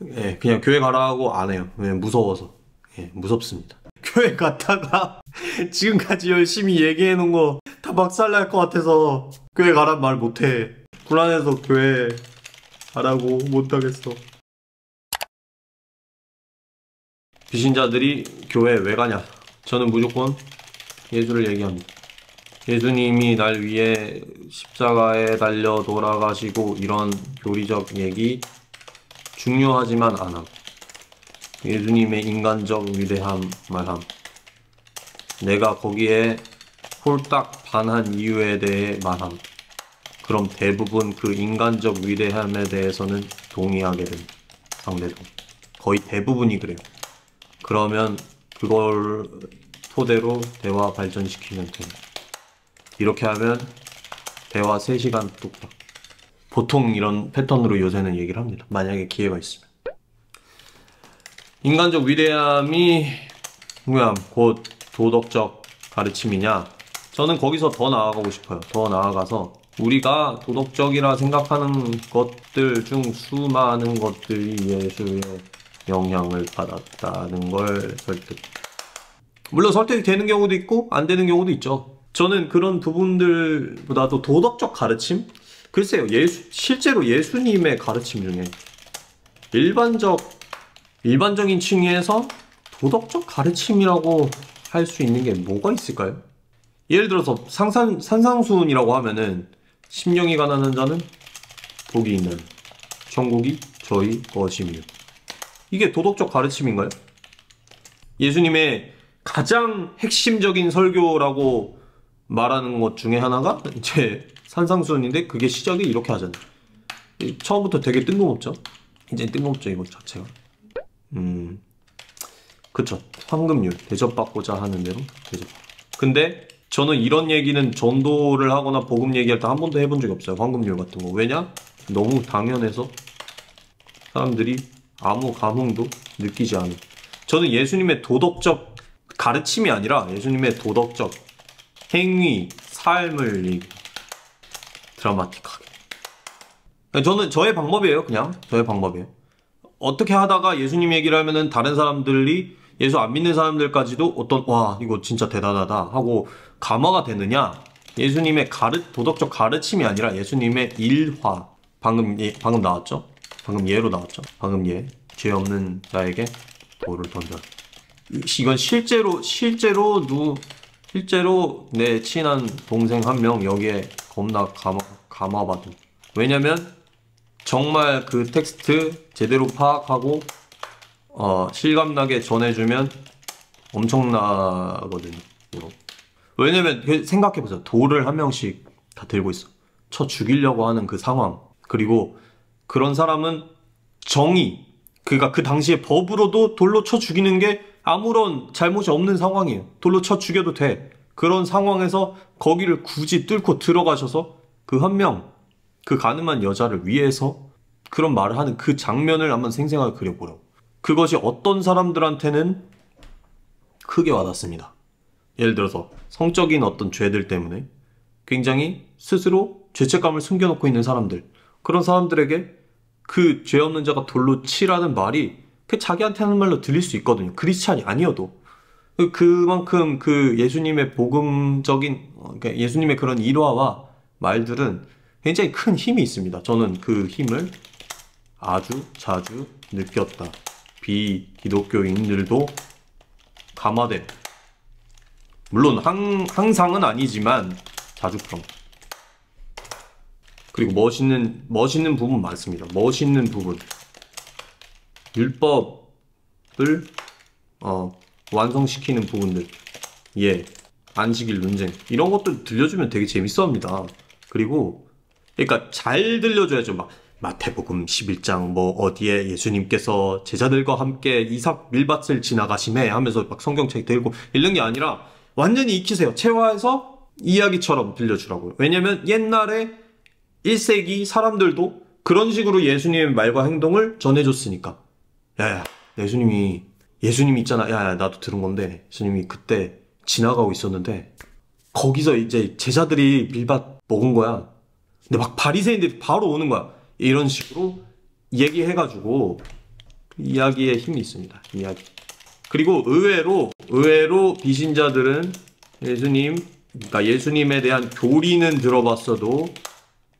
예, 그냥 교회 가라고 안 해요. 예, 무서워서. 예, 무섭습니다. 교회 갔다가 지금까지 열심히 얘기해 놓은 거 다 박살날 것 같아서 교회 가란 말 못해. 불안해서 교회 가라고 못하겠어. 비신자들이 교회 왜 가냐? 저는 무조건 예수를 얘기합니다. 예수님이 날 위해 십자가에 달려 돌아가시고 이런 교리적 얘기 중요하지만 않아. 예수님의 인간적 위대함 말함. 내가 거기에 홀딱 반한 이유에 대해 말함. 그럼 대부분 그 인간적 위대함에 대해서는 동의하게 됩니다. 상대도. 거의 대부분이 그래요. 그러면 그걸 토대로 대화 발전시키면 됩니다. 이렇게 하면 대화 3시간 뚝딱. 보통 이런 패턴으로 요새는 얘기를 합니다. 만약에 기회가 있으면. 인간적 위대함이 뭐야 곧 도덕적 가르침이냐? 저는 거기서 더 나아가고 싶어요. 더 나아가서 우리가 도덕적이라 생각하는 것들 중 수많은 것들이 예수의 영향을 받았다는 걸 설득. 물론 설득이 되는 경우도 있고 안 되는 경우도 있죠. 저는 그런 부분들보다도 도덕적 가르침? 글쎄요, 실제로 예수님의 가르침 중에 일반적인 층위에서 도덕적 가르침이라고 할 수 있는 게 뭐가 있을까요? 예를 들어서 산상수훈이라고 하면은 심령이 가난한 자는 복이 있는 천국이 저희 것이며, 이게 도덕적 가르침인가요? 예수님의 가장 핵심적인 설교라고 말하는 것 중에 하나가 이제 산상수훈인데, 그게 시작이 이렇게 하잖아요. 처음부터 되게 뜬금없죠? 이제 뜬금없죠, 이거 자체가. 그쵸. 황금률, 대접받고자 하는 대로 대접. 근데 저는 이런 얘기는 전도를 하거나 복음 얘기할 때 한 번도 해본 적이 없어요. 황금률 같은 거. 왜냐? 너무 당연해서 사람들이 아무 감흥도 느끼지 않은. 저는 예수님의 도덕적 가르침이 아니라 예수님의 도덕적 행위, 삶을 얘기. 드라마틱하게. 저는 저의 방법이에요. 그냥 저의 방법이에요. 어떻게 하다가 예수님 얘기를 하면은 다른 사람들이, 예수 안 믿는 사람들까지도 어떤 와 이거 진짜 대단하다 하고 감화가 되느냐? 예수님의 도덕적 가르침이 아니라 예수님의 일화. 방금 나왔죠? 방금 예로 나왔죠? 방금 죄 없는 자에게 돌을 던져. 이건 실제로 내 친한 동생 한 명 여기에 겁나 감화받은. 왜냐면 정말 그 텍스트 제대로 파악하고 실감나게 전해주면 엄청나거든요. 왜냐면 생각해보세요. 돌을 한 명씩 다 들고 있어. 쳐 죽이려고 하는 그 상황. 그리고 그런 사람은 그러니까 그 당시에 법으로도 돌로 쳐 죽이는 게 아무런 잘못이 없는 상황이에요. 돌로 쳐 죽여도 돼. 그런 상황에서 거기를 굳이 뚫고 들어가셔서 그 한 명, 그 가늠한 여자를 위해서 그런 말을 하는 그 장면을 한번 생생하게 그려보라고. 그것이 어떤 사람들한테는 크게 와닿습니다. 예를 들어서 성적인 어떤 죄들 때문에 굉장히 스스로 죄책감을 숨겨놓고 있는 사람들, 그런 사람들에게 그 죄 없는 자가 돌로 치라는 말이 그 자기한테 하는 말로 들릴 수 있거든요. 크리스찬이 아니어도. 그만큼 그 예수님의 복음적인, 그러니까 예수님의 그런 일화와 말들은 굉장히 큰 힘이 있습니다. 저는 그 힘을 아주 자주 느꼈다. 비기독교인들도 감화됨. 물론 항상은 아니지만 자주 그런. 그리고 멋있는 부분 많습니다. 멋있는 부분. 율법을 완성시키는 부분들. 안식일 논쟁. 이런 것들 들려주면 되게 재밌어합니다. 그리고 그러니까 잘 들려줘야죠. 막 마태복음 11장 뭐 어디에 예수님께서 제자들과 함께 이삭 밀밭을 지나가심에 하면서 막 성경책 들고 읽는 게 아니라 완전히 익히세요. 체화해서 이야기처럼 들려주라고요. 왜냐면 옛날에 1세기 사람들도 그런 식으로 예수님의 말과 행동을 전해줬으니까. 야야, 예수님이 있잖아. 야야, 나도 들은 건데 예수님이 그때 지나가고 있었는데 거기서 이제 제자들이 밀밭 먹은 거야. 근데 막 바리새인들이 바로 오는 거야. 이런 식으로 얘기해가지고 이야기에 힘이 있습니다. 이야기. 그리고 의외로 비신자들은 그러니까 예수님에 대한 교리는 들어봤어도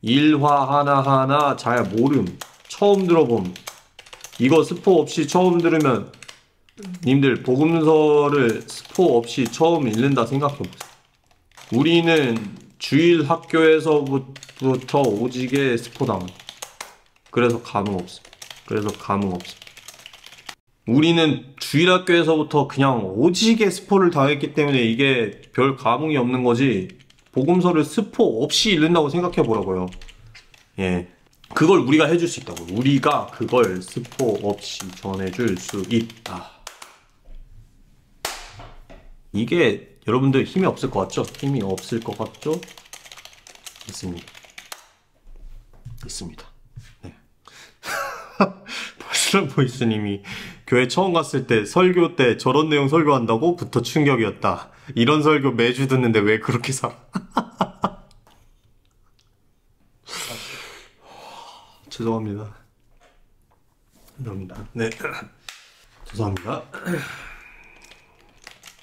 일화 하나하나 잘 모름, 처음 들어봄. 이거 스포 없이 처음 들으면 님들 복음서를 스포 없이 처음 읽는다 생각해보세요. 우리는 주일 학교에서부터 오지게 스포당한. 그래서 감흥 없어. 우리는 주일 학교에서부터 그냥 오지게 스포를 당했기 때문에 이게 별 감흥이 없는 거지. 복음서를 스포 없이 읽는다고 생각해보라고요. 예. 그걸 우리가 해줄 수 있다고. 우리가 그걸 스포 없이 전해줄 수 있다. 이게 여러분들 힘이 없을 것 같죠? 힘이 없을 것 같죠? 있습니다. 네. 버슬보이스님이 교회 처음 갔을 때 설교 때 저런 내용 설교한다고? 부터 충격이었다. 이런 설교 매주 듣는데 왜 그렇게 살아? 죄송합니다. 네. 죄송합니다.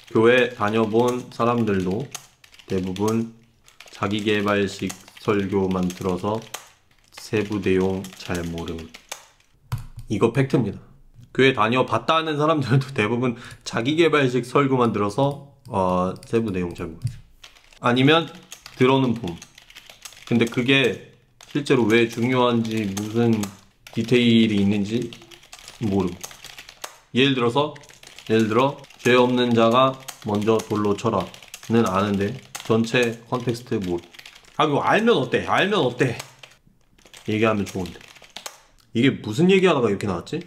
교회 다녀본 사람들도 대부분 자기계발식 설교만 들어서 세부 내용 잘 모름. 이거 팩트입니다. 교회 다녀봤다는 사람들도 대부분 자기계발식 설교만 들어서 세부 내용 잘 모름. 아니면 들어는 봄. 근데 그게 실제로 왜 중요한지 무슨 디테일이 있는지 모름. 예를 들어 죄 없는 자가 먼저 돌로 쳐라는 아는데 전체 컨텍스트 모름. 그리고 알면 어때? 얘기하면 좋은데. 이게 무슨 얘기하다가 이렇게 나왔지?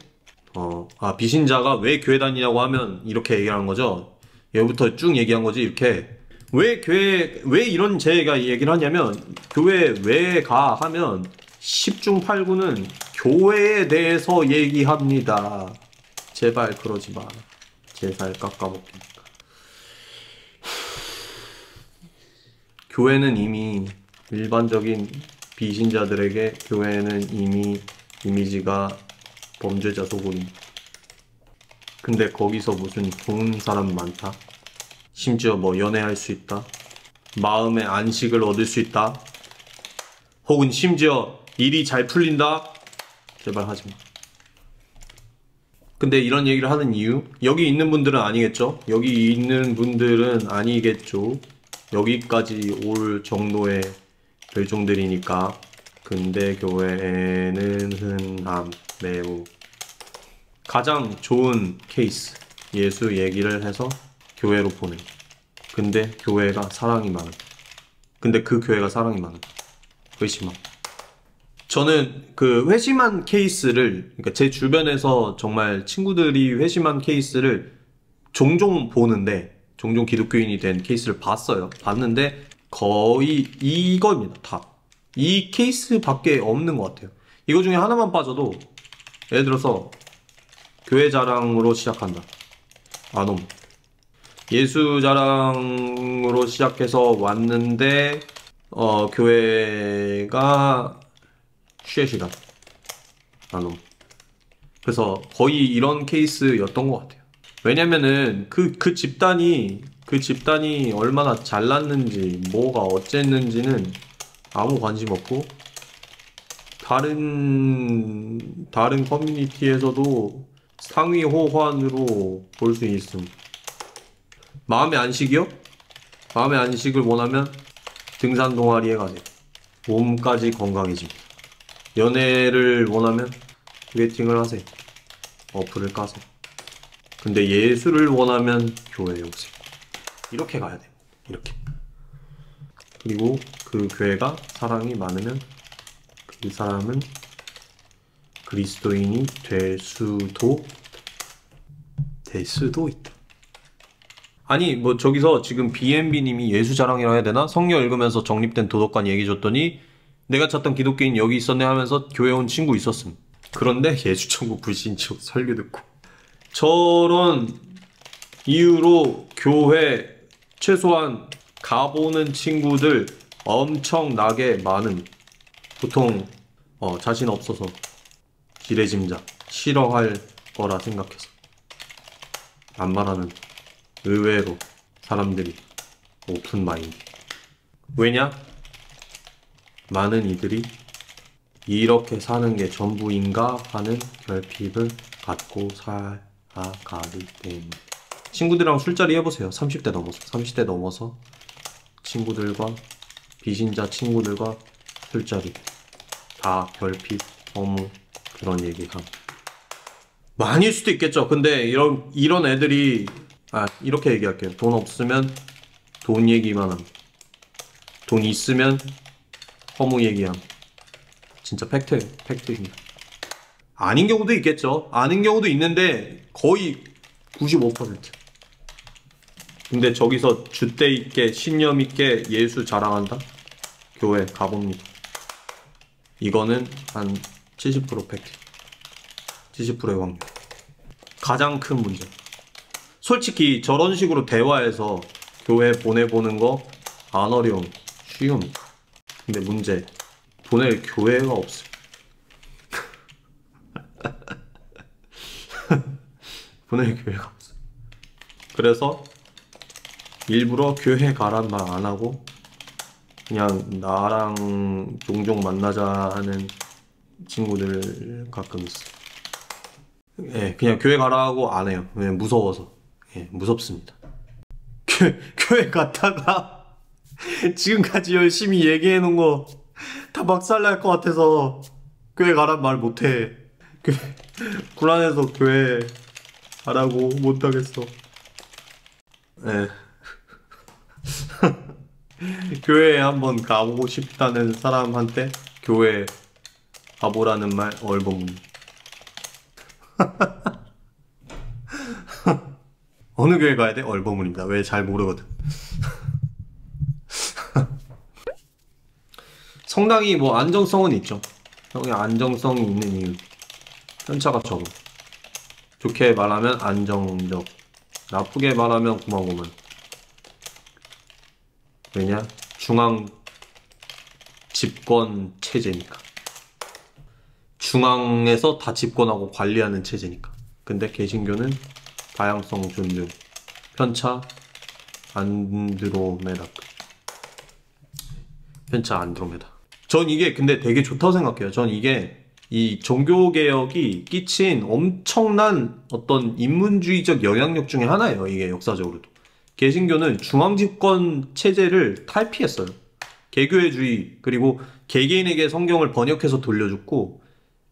비신자가 왜 교회 다니냐고 하면 이렇게 얘기하는 거죠. 여기부터 쭉 얘기한 거지. 이렇게 왜 이런 제가 얘기를 하냐면 교회 왜 가 하면 10중 8구는 교회에 대해서 얘기합니다. 제발 그러지 마. 제 살 깎아먹기니까. 교회는 이미 일반적인 비신자들에게 교회는 이미 이미지가 범죄자 소굴입니다. 근데 거기서 무슨 좋은 사람 많다? 심지어 뭐 연애할 수 있다? 마음의 안식을 얻을 수 있다? 혹은 심지어 일이 잘 풀린다? 제발 하지마. 근데 이런 얘기를 하는 이유? 여기 있는 분들은 아니겠죠? 여기까지 올 정도의 별종들이니까. 근데 교회에는 흔함. 매우. 가장 좋은 케이스. 예수 얘기를 해서 교회로 보내. 근데 교회가 사랑이 많은. 근데 그 교회가 사랑이 많은. 회심함. 저는 그 회심한 케이스를, 그러니까 제 주변에서 정말 친구들이 회심한 케이스를 종종 보는데, 종종 기독교인이 된 케이스를 봤는데 거의 이거입니다. 다. 이 케이스밖에 없는 것 같아요. 이거 중에 하나만 빠져도, 예를 들어서 교회 자랑으로 시작한다. 안 옴. 예수 자랑으로 시작해서 왔는데 교회가 쉐시다. 안 옴. 그래서 거의 이런 케이스였던 것 같아요. 왜냐면은 그 집단이 얼마나 잘났는지 뭐가 어쨌는지는 아무 관심 없고, 다른 커뮤니티에서도 상위 호환으로 볼 수 있음. 마음의 안식이요? 마음의 안식을 원하면 등산 동아리에 가세요. 몸까지 건강해집니다. 연애를 원하면 소개팅을 하세요. 어플을 까세요. 근데 예수를 원하면 교회에 오세요. 이렇게 가야 돼요. 이렇게. 그리고 그 교회가 사랑이 많으면 그 사람은 그리스도인이 될 수도 있다. 아니 뭐 저기서 지금 BNB님이 예수 자랑이라 해야 되나? 성경 읽으면서 정립된 도덕관 얘기 줬더니 내가 찾던 기독교인 여기 있었네 하면서 교회 온 친구 있었음. 그런데 예수천국 불신자 설교 듣고 저런 이유로 교회 최소한 가보는 친구들 엄청나게 많은, 보통 자신 없어서 지레짐작 싫어할 거라 생각해서 안 말하는 의외로 사람들이 오픈 마인드. 왜냐? 많은 이들이 이렇게 사는 게 전부인가 하는 결핍을 갖고 살아가기 때문에. 친구들이랑 술자리 해보세요. 30대 넘어서 30대 넘어서 친구들과 비신자 친구들과 술자리 다 결핍, 허무 그런 얘기함. 뭐 아닐 수도 있겠죠. 근데 이런 애들이 이렇게 얘기할게요. 돈 없으면 돈 얘기만 함. 돈 있으면 허무 얘기함. 진짜 팩트입니다. 아닌 경우도 있겠죠. 아닌 경우도 있는데 거의 95%. 근데 저기서 줏대 있게 신념 있게 예수 자랑한다? 교회 가봅니다. 이거는 한 70% 팩트. 70%의 확률. 가장 큰 문제. 솔직히 저런 식으로 대화해서 교회 보내보는 거 안 어려움. 쉬움. 근데 문제. 보낼 교회가 없어. 보낼 교회가 없어. 그래서 일부러 교회 가란 말 안 하고 그냥 나랑 종종 만나자 하는 친구들 가끔 있어. 예, 그냥 교회 가라고 안 해요. 그냥 무서워서. 예, 무섭습니다. 교회 갔다가 지금까지 열심히 얘기해 놓은 거 다 박살날 것 같아서 교회 가란 말 못해. 불안해서 교회 가라고 못하겠어. 예. 교회에 한번 가보고 싶다는 사람한테 교회 가보라는 말 얼버무리. 어느 교회 가야 돼? 얼버무립니다. 왜 잘 모르거든. 성당이 뭐 안정성은 있죠. 성이 안정성이 있는 이유. 편차가 적어. 좋게 말하면 안정적. 나쁘게 말하면 고만고만. 왜냐? 중앙 집권 체제니까. 중앙에서 다 집권하고 관리하는 체제니까. 근데 개신교는 다양성 존중. 편차 안드로메다. 편차 안드로메다. 전 이게 근데 되게 좋다고 생각해요. 전 이게 이 종교개혁이 끼친 엄청난 어떤 인문주의적 영향력 중에 하나예요. 이게 역사적으로도. 개신교는 중앙집권 체제를 탈피했어요. 개교회주의 그리고 개개인에게 성경을 번역해서 돌려줬고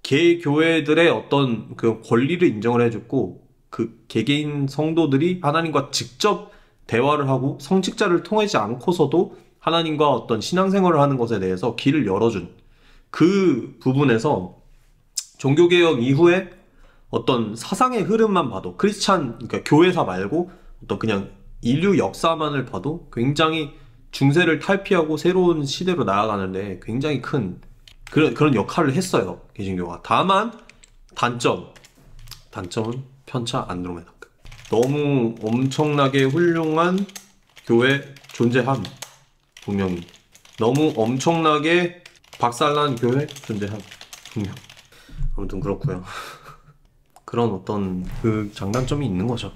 개교회들의 어떤 그 권리를 인정을 해줬고 그 개개인 성도들이 하나님과 직접 대화를 하고 성직자를 통하지 않고서도 하나님과 어떤 신앙생활을 하는 것에 대해서 길을 열어준 그 부분에서 종교개혁 이후에 어떤 사상의 흐름만 봐도 그러니까 교회사 말고 어떤 그냥 인류 역사만을 봐도 굉장히 중세를 탈피하고 새로운 시대로 나아가는데 굉장히 큰 그런 역할을 했어요. 개신교가. 다만 단점은 편차 안드로메다. 너무 엄청나게 훌륭한 교회 존재함. 분명히. 너무 엄청나게 박살난 교회 존재함. 분명. 아무튼 그렇고요. 그런 어떤 그 장단점이 있는 거죠.